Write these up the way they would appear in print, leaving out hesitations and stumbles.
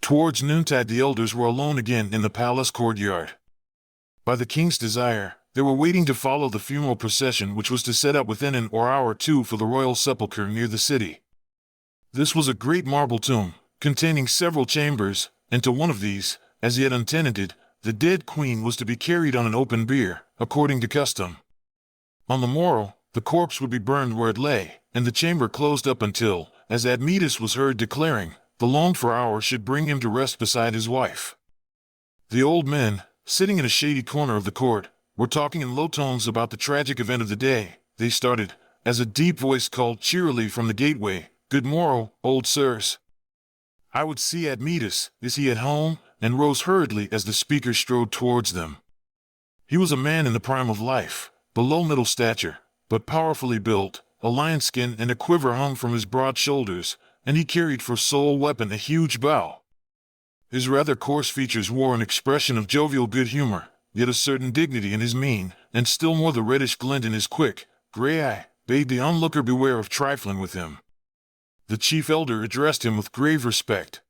Towards noontide the elders were alone again in the palace courtyard. By the king's desire, they were waiting to follow the funeral procession which was to set out within an hour or two for the royal sepulchre near the city. This was a great marble tomb, containing several chambers, and to one of these, as yet untenanted, the dead queen was to be carried on an open bier, according to custom. On the morrow, the corpse would be burned where it lay, and the chamber closed up until, as Admetus was heard declaring, the longed-for hour should bring him to rest beside his wife. The old men, sitting in a shady corner of the court, were talking in low tones about the tragic event of the day. They started, as a deep voice called cheerily from the gateway, "Good morrow, old sirs. I would see Admetus, is he at home?" and rose hurriedly as the speaker strode towards them. He was a man in the prime of life, below middle stature, but powerfully built. A lion's skin and a quiver hung from his broad shoulders, and he carried for sole weapon a huge bow. His rather coarse features wore an expression of jovial good humor, yet a certain dignity in his mien, and still more the reddish glint in his quick, gray eye, bade the onlooker beware of trifling with him. The chief elder addressed him with grave respect.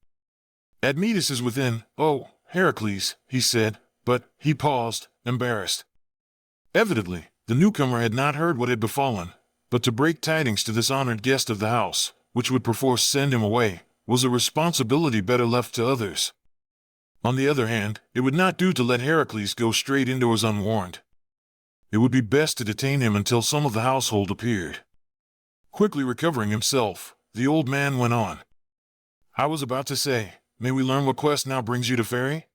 "Admetus is within, oh, Heracles," he said, but he paused, embarrassed. Evidently, the newcomer had not heard what had befallen, but to break tidings to this honored guest of the house, which would perforce send him away, was a responsibility better left to others. On the other hand, it would not do to let Heracles go straight indoors unwarned. It would be best to detain him until some of the household appeared. Quickly recovering himself, the old man went on. "I was about to say, may we learn what quest now brings you to ferry?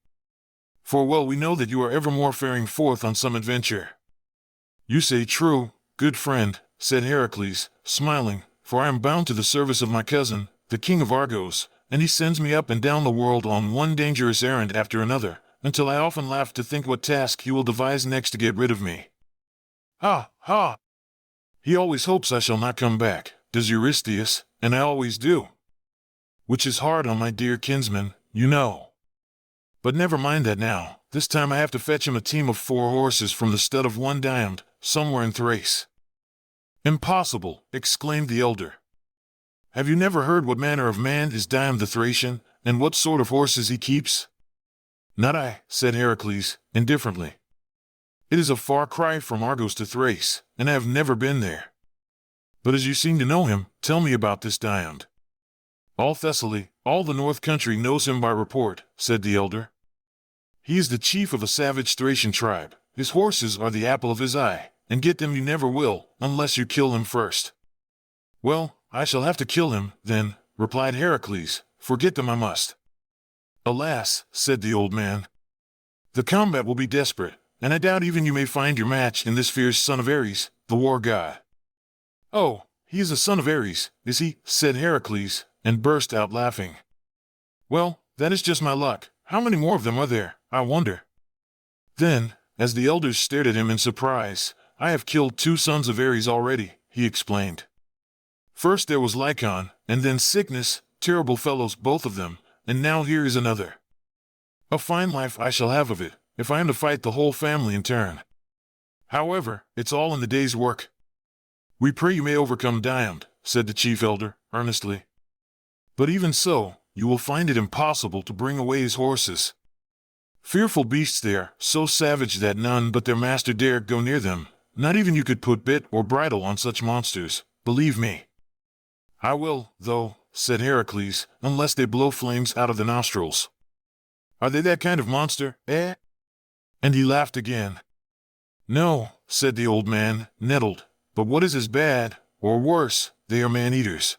For well we know that you are evermore faring forth on some adventure." "You say true, good friend," said Heracles, smiling, "for I am bound to the service of my cousin, the king of Argos, and he sends me up and down the world on one dangerous errand after another, until I often laugh to think what task he will devise next to get rid of me. Ha, ha! He always hopes I shall not come back, does Eurystheus, and I always do. Which is hard on my dear kinsman, you know. But never mind that now, this time I have to fetch him a team of 4 horses from the stud of one Diomede, somewhere in Thrace." "Impossible," exclaimed the elder. "Have you never heard what manner of man is Diomede the Thracian, and what sort of horses he keeps?" "Not I," said Heracles, indifferently. "It is a far cry from Argos to Thrace, and I have never been there. But as you seem to know him, tell me about this Diomede." "All Thessaly, all the north country knows him by report," said the elder. "He is the chief of a savage Thracian tribe. His horses are the apple of his eye, and get them you never will, unless you kill him first." "Well, I shall have to kill him, then," replied Heracles, "for get them I must." "Alas," said the old man, "the combat will be desperate, and I doubt even you may find your match in this fierce son of Ares, the war god." "Oh, he is a son of Ares, is he?" said Heracles, and burst out laughing. "Well, that is just my luck. How many more of them are there, I wonder?" Then, as the elders stared at him in surprise, "I have killed 2 sons of Ares already," he explained. "First there was Lycaon, and then Sickness, terrible fellows both of them, and now here is another. A fine life I shall have of it, if I am to fight the whole family in turn. However, it's all in the day's work." "We pray you may overcome Diomede," said the chief elder, earnestly. "But even so, you will find it impossible to bring away his horses. Fearful beasts they are, so savage that none but their master dare go near them. Not even you could put bit or bridle on such monsters, believe me." "I will, though," said Heracles, "unless they blow flames out of the nostrils." "Are they that kind of monster, eh?" And he laughed again. "No," said the old man, nettled, "but what is as bad, or worse, they are man-eaters.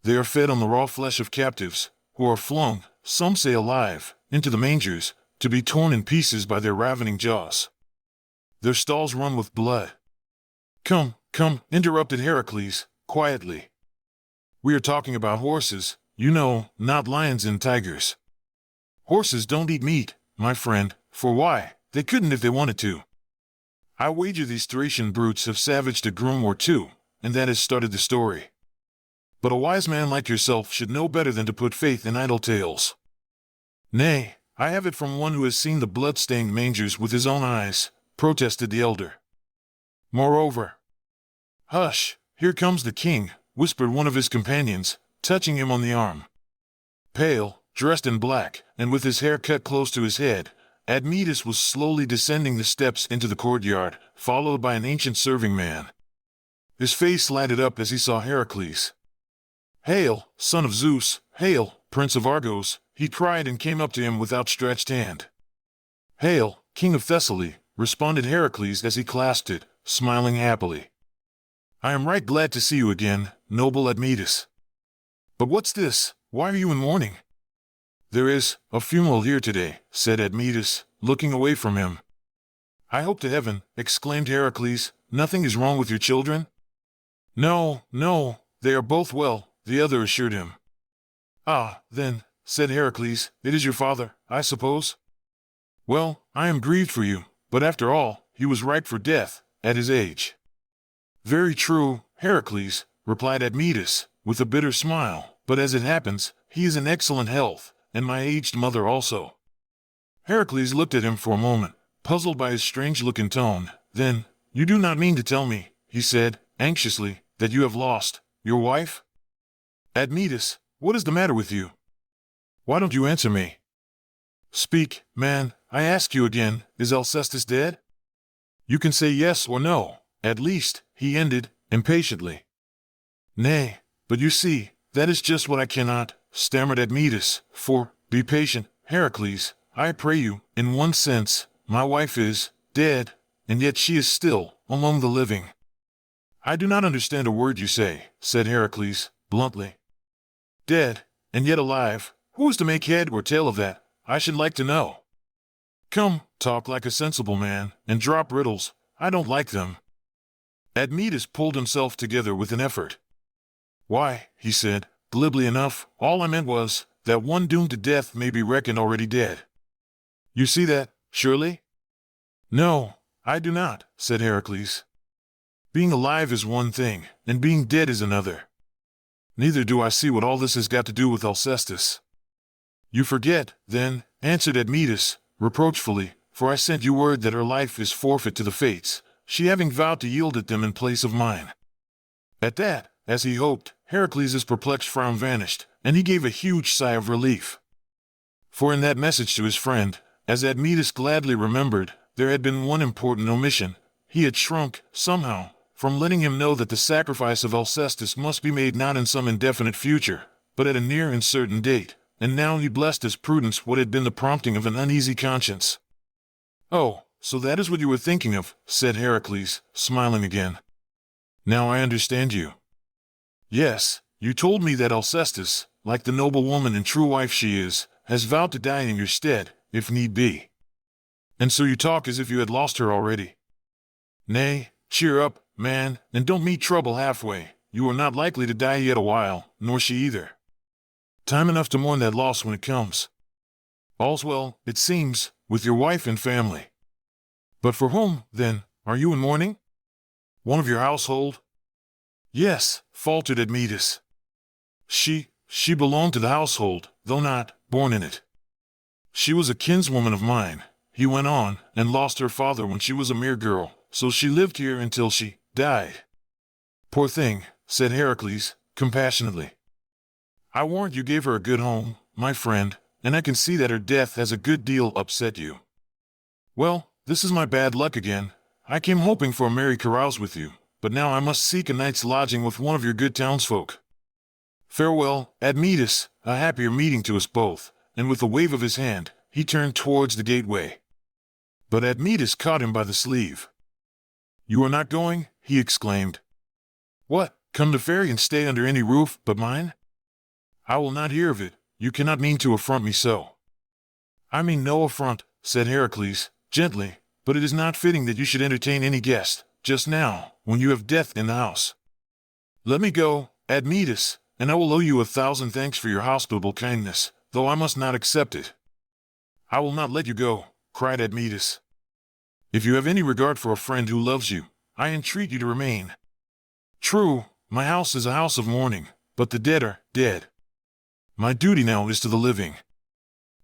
They are fed on the raw flesh of captives, who are flung, some say alive, into the mangers, to be torn in pieces by their ravening jaws. Their stalls run with blood." "Come, come," interrupted Heracles, quietly. "We are talking about horses, you know, not lions and tigers. Horses don't eat meat, my friend, for why, they couldn't if they wanted to. I wager these Thracian brutes have savaged a groom or 2, and that has started the story. But a wise man like yourself should know better than to put faith in idle tales." "Nay, I have it from one who has seen the blood-stained mangers with his own eyes," protested the elder. "Moreover—" "Hush, here comes the king," whispered one of his companions, touching him on the arm. Pale, dressed in black, and with his hair cut close to his head, Admetus was slowly descending the steps into the courtyard, followed by an ancient serving man. His face lighted up as he saw Heracles. "Hail, son of Zeus! Hail, Prince of Argos!" he cried and came up to him with outstretched hand. "Hail, King of Thessaly!" responded Heracles as he clasped it, smiling happily. "I am right glad to see you again, noble Admetus. But what's this? Why are you in mourning?" "There is a funeral here today," said Admetus, looking away from him. "I hope to heaven," exclaimed Heracles, "nothing is wrong with your children?" No, they are both well," the other assured him. "Ah, then," said Heracles, "it is your father, I suppose?" "Well, I am grieved for you, but after all, he was ripe for death, at his age." "Very true, Heracles," replied Admetus, with a bitter smile, "but as it happens, he is in excellent health, and my aged mother also." Heracles looked at him for a moment, puzzled by his strange look and tone. Then, "You do not mean to tell me," he said, anxiously, "that you have lost your wife?" "Admetus, what is the matter with you? Why don't you answer me? Speak, man, I ask you again, is Alcestis dead? You can say yes or no, at least," he ended, impatiently. "Nay, but you see, that is just what I cannot," stammered Admetus, "for, be patient, Heracles, I pray you, in one sense, my wife is dead, and yet she is still among the living." "I do not understand a word you say," said Heracles, bluntly. "Dead, and yet alive, who is to make head or tail of that, I should like to know? Come, talk like a sensible man, and drop riddles, I don't like them." Admetus pulled himself together with an effort. "Why," he said, glibly enough, "all I meant was, that one doomed to death may be reckoned already dead. You see that, surely?" "No, I do not," said Heracles. "Being alive is one thing, and being dead is another. Neither do I see what all this has got to do with Alcestis." "You forget, then," answered Admetus, reproachfully, "for I sent you word that her life is forfeit to the fates, she having vowed to yield it them in place of mine." At that, as he hoped, Heracles' perplexed frown vanished, and he gave a huge sigh of relief. For in that message to his friend, as Admetus gladly remembered, there had been one important omission. He had shrunk, somehow, from letting him know that the sacrifice of Alcestis must be made not in some indefinite future, but at a near and certain date, and now he blessed as prudence what had been the prompting of an uneasy conscience. "Oh, so that is what you were thinking of," said Heracles, smiling again. "Now I understand you. Yes, you told me that Alcestis, like the noble woman and true wife she is, has vowed to die in your stead, if need be. And so you talk as if you had lost her already. Nay, cheer up, man, and don't meet trouble halfway. You are not likely to die yet a while, nor she either. Time enough to mourn that loss when it comes. All's well, it seems, with your wife and family. But for whom, then, are you in mourning? One of your household?" "Yes," faltered Admetus. She belonged to the household, though not born in it. She was a kinswoman of mine," he went on, "and lost her father when she was a mere girl, so she lived here until she died." "Poor thing," said Heracles, compassionately. "I warrant you gave her a good home, my friend, and I can see that her death has a good deal upset you. Well, this is my bad luck again. I came hoping for a merry carouse with you, but now I must seek a night's lodging with one of your good townsfolk. Farewell, Admetus, a happier meeting to us both," and with a wave of his hand, he turned towards the gateway. But Admetus caught him by the sleeve. "You are not going?" he exclaimed. "What, come to ferry and stay under any roof but mine? I will not hear of it. You cannot mean to affront me so." "I mean no affront," said Heracles, gently, "but it is not fitting that you should entertain any guest, just now, when you have death in the house. Let me go, Admetus, and I will owe you 1,000 thanks for your hospitable kindness, though I must not accept it." "I will not let you go," cried Admetus. "If you have any regard for a friend who loves you, I entreat you to remain. True, my house is a house of mourning, but the dead are dead. My duty now is to the living.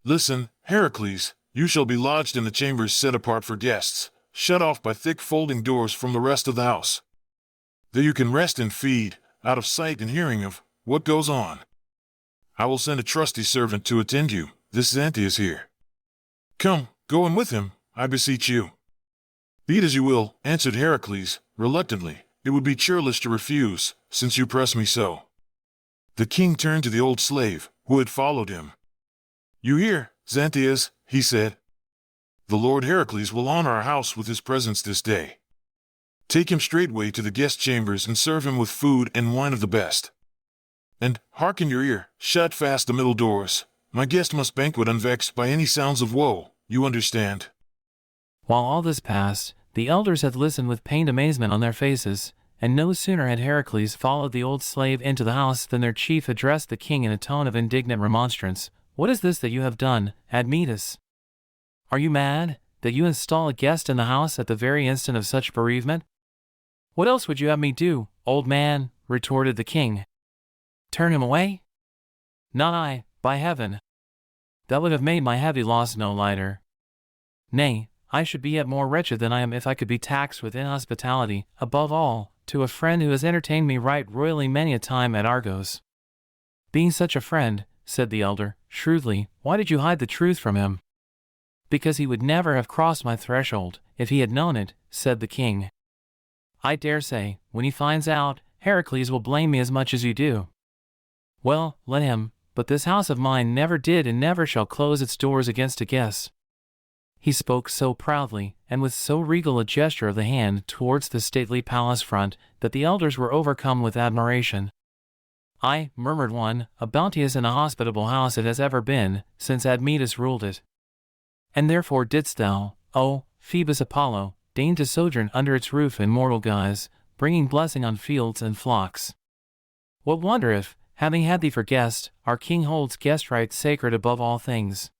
Listen, Heracles, you shall be lodged in the chambers set apart for guests, shut off by thick folding doors from the rest of the house. There you can rest and feed, out of sight and hearing of what goes on. I will send a trusty servant to attend you. This Xanthias is here. Come, go in with him, I beseech you. Be it as you will, answered Heracles, reluctantly. It would be churlish to refuse, since you press me so. The king turned to the old slave, who had followed him. You hear, Xanthias, he said. The Lord Heracles will honor our house with his presence this day. Take him straightway to the guest chambers and serve him with food and wine of the best. And, hearken your ear, shut fast the middle doors. My guest must banquet unvexed by any sounds of woe, you understand. While all this passed, the elders had listened with pained amazement on their faces, and no sooner had Heracles followed the old slave into the house than their chief addressed the king in a tone of indignant remonstrance. What is this that you have done, Admetus? Are you mad, that you install a guest in the house at the very instant of such bereavement? What else would you have me do, old man? Retorted the king. Turn him away? Not I, by heaven. That would have made my heavy loss no lighter. Nay, I should be yet more wretched than I am if I could be taxed with inhospitality, above all, to a friend who has entertained me right royally many a time at Argos. Being such a friend, said the elder, shrewdly, why did you hide the truth from him? Because he would never have crossed my threshold, if he had known it, said the king. I dare say, when he finds out, Heracles will blame me as much as you do. Well, let him, but this house of mine never did and never shall close its doors against a guest. He spoke so proudly, and with so regal a gesture of the hand towards the stately palace front, that the elders were overcome with admiration. Ay, murmured one, a bounteous and a hospitable house it has ever been, since Admetus ruled it. And therefore didst thou, O Phoebus Apollo, deign to sojourn under its roof in mortal guise, bringing blessing on fields and flocks. What wonder if, having had thee for guest, our king holds guest rights sacred above all things?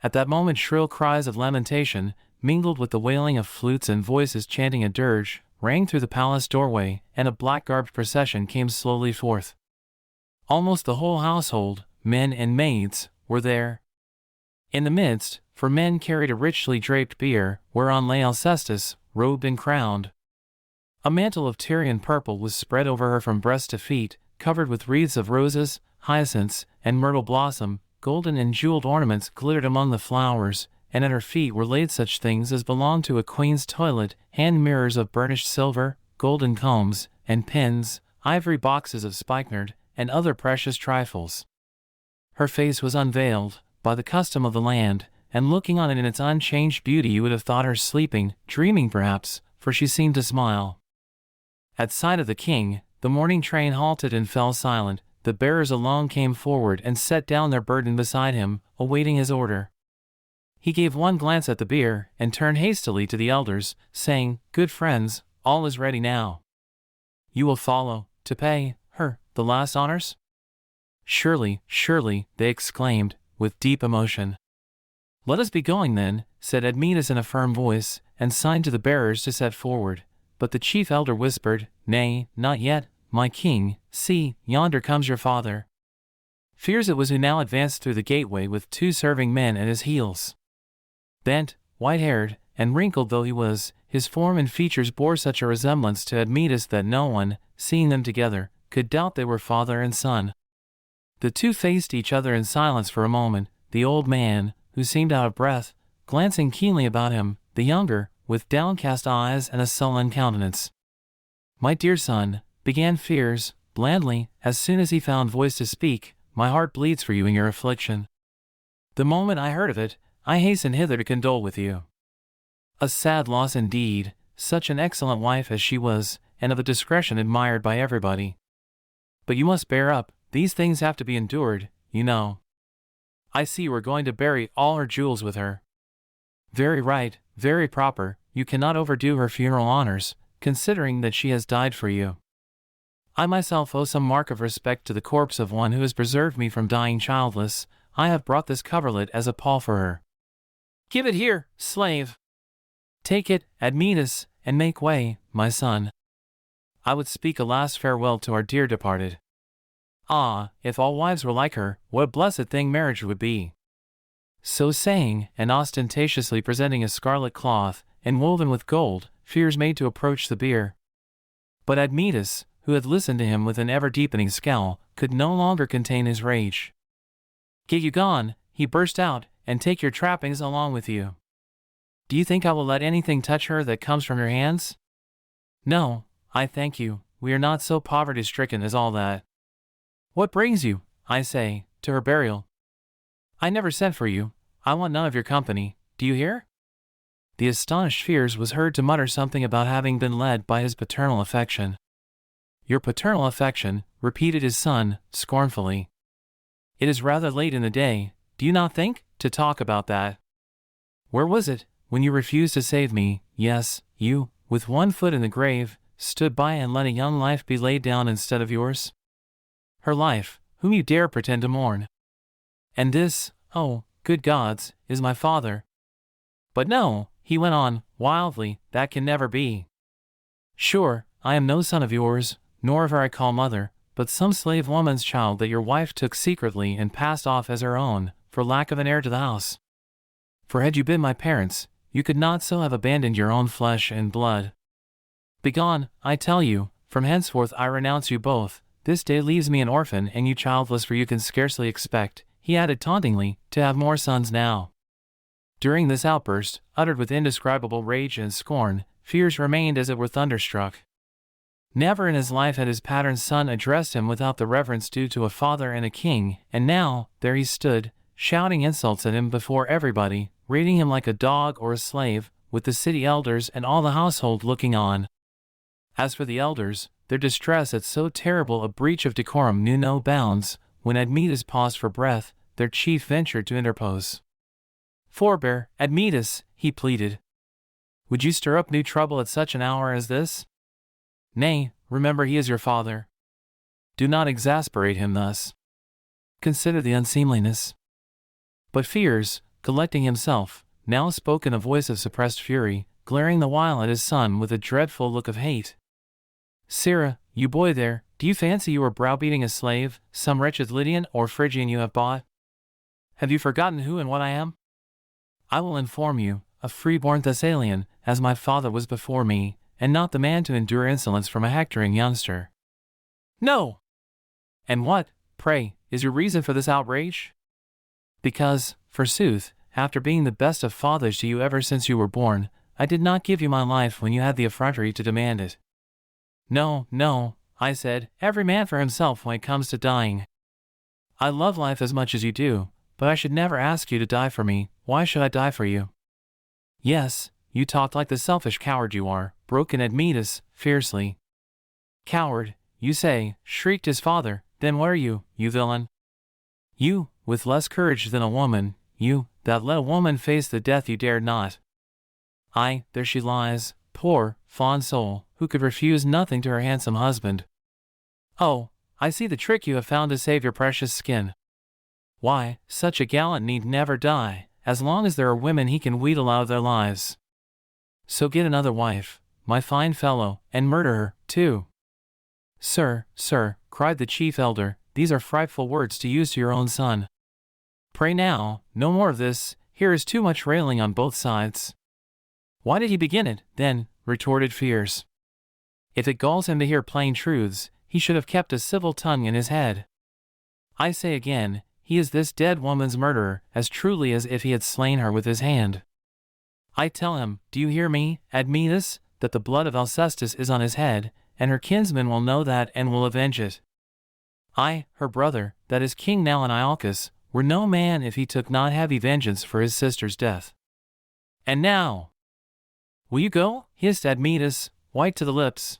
At that moment shrill cries of lamentation, mingled with the wailing of flutes and voices chanting a dirge, rang through the palace doorway, and a black-garbed procession came slowly forth. Almost the whole household, men and maids, were there. In the midst, for men carried a richly draped bier, whereon lay Alcestis, robed and crowned. A mantle of Tyrian purple was spread over her from breast to feet, covered with wreaths of roses, hyacinths, and myrtle blossom. Golden and jeweled ornaments glittered among the flowers, and at her feet were laid such things as belonged to a queen's toilet, hand mirrors of burnished silver, golden combs, and pins, ivory boxes of spikenard, and other precious trifles. Her face was unveiled, by the custom of the land, and looking on it in its unchanged beauty you would have thought her sleeping, dreaming perhaps, for she seemed to smile. At sight of the king, the morning train halted and fell silent. The bearers alone came forward and set down their burden beside him, awaiting his order. He gave one glance at the bier, and turned hastily to the elders, saying, Good friends, all is ready now. You will follow, to pay her the last honors? Surely, surely, they exclaimed, with deep emotion. Let us be going then, said Admetus in a firm voice, and signed to the bearers to set forward. But the chief elder whispered, Nay, not yet, my king, see, yonder comes your father. Fears it was who now advanced through the gateway with 2 serving men at his heels. Bent, white-haired, and wrinkled though he was, his form and features bore such a resemblance to Admetus that no one, seeing them together, could doubt they were father and son. The two faced each other in silence for a moment, the old man, who seemed out of breath, glancing keenly about him, the younger, with downcast eyes and a sullen countenance. My dear son, began Fears, blandly, as soon as he found voice to speak, my heart bleeds for you in your affliction. The moment I heard of it, I hastened hither to condole with you. A sad loss indeed, such an excellent wife as she was, and of a discretion admired by everybody. But you must bear up, these things have to be endured, you know. I see you are going to bury all her jewels with her. Very right, very proper, you cannot overdo her funeral honors, considering that she has died for you. I myself owe some mark of respect to the corpse of one who has preserved me from dying childless. I have brought this coverlet as a pall for her. Give it here, slave. Take it, Admetus, and make way, my son. I would speak a last farewell to our dear departed. Ah, if all wives were like her, what a blessed thing marriage would be. So saying, and ostentatiously presenting a scarlet cloth, enwoven with gold, Fears made to approach the bier. But Admetus, who had listened to him with an ever-deepening scowl, could no longer contain his rage. "Get you gone," he burst out, "and take your trappings along with you. Do you think I will let anything touch her that comes from your hands? No, I thank you, we are not so poverty-stricken as all that. What brings you, I say, to her burial? I never sent for you, I want none of your company, do you hear?" The astonished Fiers was heard to mutter something about having been led by his paternal affection. "Your paternal affection," repeated his son, scornfully. "It is rather late in the day, do you not think, to talk about that? Where was it, when you refused to save me? Yes, you, with one foot in the grave, stood by and let a young life be laid down instead of yours? Her life, whom you dare pretend to mourn. And this, oh, good gods, is my father. But no," he went on, wildly, "that can never be. Sure, I am no son of yours, nor of her I call mother, but some slave woman's child that your wife took secretly and passed off as her own, for lack of an heir to the house. For had you been my parents, you could not so have abandoned your own flesh and blood. Begone, I tell you, from henceforth I renounce you both. This day leaves me an orphan and you childless, for you can scarcely expect," he added tauntingly, "to have more sons now." During this outburst, uttered with indescribable rage and scorn, Fiers remained as it were thunderstruck. Never in his life had his patterned son addressed him without the reverence due to a father and a king, and now, there he stood, shouting insults at him before everybody, rating him like a dog or a slave, with the city elders and all the household looking on. As for the elders, their distress at so terrible a breach of decorum knew no bounds. When Admetus paused for breath, their chief ventured to interpose. "Forbear, Admetus," he pleaded. "Would you stir up new trouble at such an hour as this? Nay, remember he is your father. Do not exasperate him thus. Consider the unseemliness." But Fiers, collecting himself, now spoke in a voice of suppressed fury, glaring the while at his son with a dreadful look of hate. "Sirrah, you boy there, do you fancy you are browbeating a slave, some wretched Lydian or Phrygian you have bought? Have you forgotten who and what I am? I will inform you, a free-born Thessalian, as my father was before me, and not the man to endure insolence from a hectoring youngster." "No!" "And what, pray, is your reason for this outrage?" "Because, forsooth, after being the best of fathers to you ever since you were born, I did not give you my life when you had the effrontery to demand it. No, no, I said, every man for himself when it comes to dying. I love life as much as you do, but I should never ask you to die for me. Why should I die for you?" "Yes, you talked like the selfish coward you are," broke in Admetus, fiercely. "Coward, you say," shrieked his father, "then what are you, you villain? You, with less courage than a woman, you, that let a woman face the death you dared not. Aye, there she lies, poor, fond soul, who could refuse nothing to her handsome husband. Oh, I see the trick you have found to save your precious skin. Why, such a gallant need never die, as long as there are women he can wheedle out of their lives. So get another wife, my fine fellow, and murder her, too." "Sir, sir," cried the chief elder, "these are frightful words to use to your own son. Pray now, no more of this, here is too much railing on both sides." "Why did he begin it, then?" retorted Fiers. "If it galls him to hear plain truths, he should have kept a civil tongue in his head. I say again, he is this dead woman's murderer, as truly as if he had slain her with his hand. I tell him, do you hear me, Admetus, that the blood of Alcestis is on his head, and her kinsmen will know that and will avenge it. I, her brother, that is king now in Iolcus, were no man if he took not heavy vengeance for his sister's death. And now—" "Will you go?" hissed Admetus, white to the lips.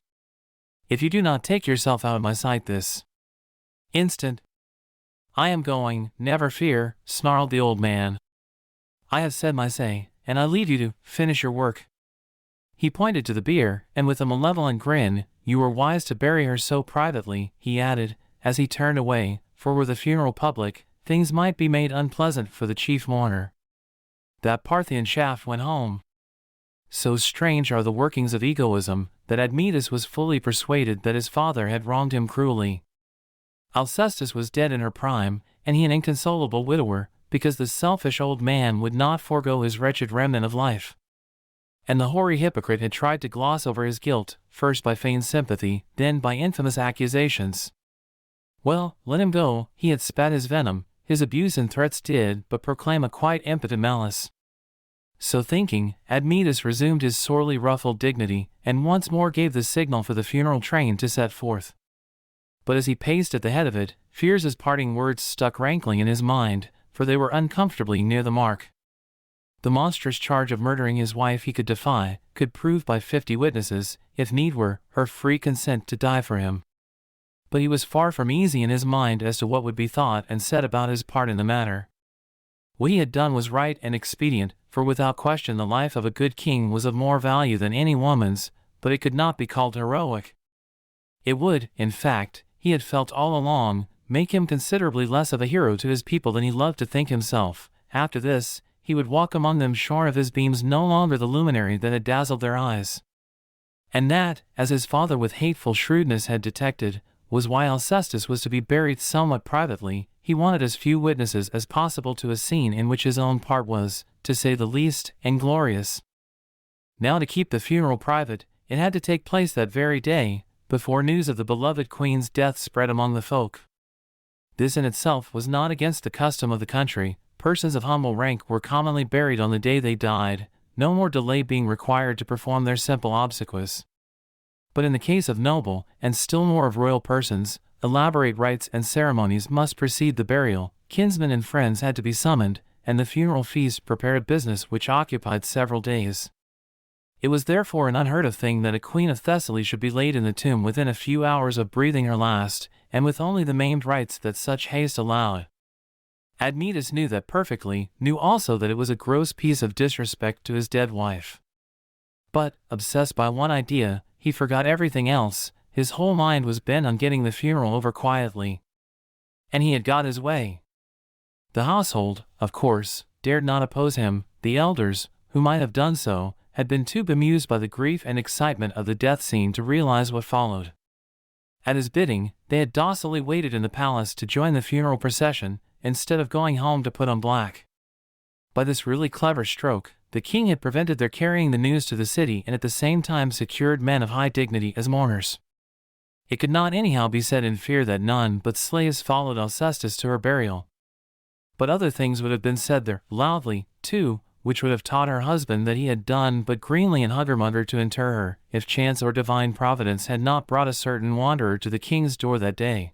"If you do not take yourself out of my sight this instant—" "I am going, never fear," snarled the old man. "I have said my say, and I leave you to finish your work." He pointed to the bier, and with a malevolent grin, "You were wise to bury her so privately," he added, as he turned away, for were the funeral public, things might be made unpleasant for the chief mourner. That Parthian shaft went home. So strange are the workings of egoism, that Admetus was fully persuaded that his father had wronged him cruelly. Alcestis was dead in her prime, and he an inconsolable widower, because the selfish old man would not forego his wretched remnant of life. And the hoary hypocrite had tried to gloss over his guilt, first by feigned sympathy, then by infamous accusations. Well, let him go, he had spat his venom, his abuse and threats did but proclaim a quite impotent malice. So thinking, Admetus resumed his sorely ruffled dignity, and once more gave the signal for the funeral train to set forth. But as he paced at the head of it, Fears's parting words stuck rankling in his mind, for they were uncomfortably near the mark. The monstrous charge of murdering his wife he could defy, could prove by 50 witnesses, if need were, her free consent to die for him. But he was far from easy in his mind as to what would be thought and said about his part in the matter. What he had done was right and expedient, for without question the life of a good king was of more value than any woman's, but it could not be called heroic. It would, in fact, he had felt all along, make him considerably less of a hero to his people than he loved to think himself. After this, he would walk among them sure of his beams no longer the luminary that had dazzled their eyes. And that, as his father with hateful shrewdness had detected, was why Alcestis was to be buried somewhat privately. He wanted as few witnesses as possible to a scene in which his own part was, to say the least, inglorious. Now to keep the funeral private, it had to take place that very day, before news of the beloved queen's death spread among the folk. This in itself was not against the custom of the country. Persons of humble rank were commonly buried on the day they died, no more delay being required to perform their simple obsequies. But in the case of noble, and still more of royal persons, elaborate rites and ceremonies must precede the burial. Kinsmen and friends had to be summoned, and the funeral feast prepared, a business which occupied several days. It was therefore an unheard of thing that a queen of Thessaly should be laid in the tomb within a few hours of breathing her last, and with only the maimed rites that such haste allowed. Admetus knew that perfectly, knew also that it was a gross piece of disrespect to his dead wife. But, obsessed by one idea, he forgot everything else. His whole mind was bent on getting the funeral over quietly. And he had got his way. The household, of course, dared not oppose him. The elders, who might have done so, had been too bemused by the grief and excitement of the death scene to realize what followed. At his bidding, they had docilely waited in the palace to join the funeral procession, instead of going home to put on black. By this really clever stroke, the king had prevented their carrying the news to the city and at the same time secured men of high dignity as mourners. It could not anyhow be said in fear that none but slaves followed Alcestis to her burial. But other things would have been said there, loudly, too, which would have taught her husband that he had done but greenly and huddermudder to inter her, if chance or divine providence had not brought a certain wanderer to the king's door that day.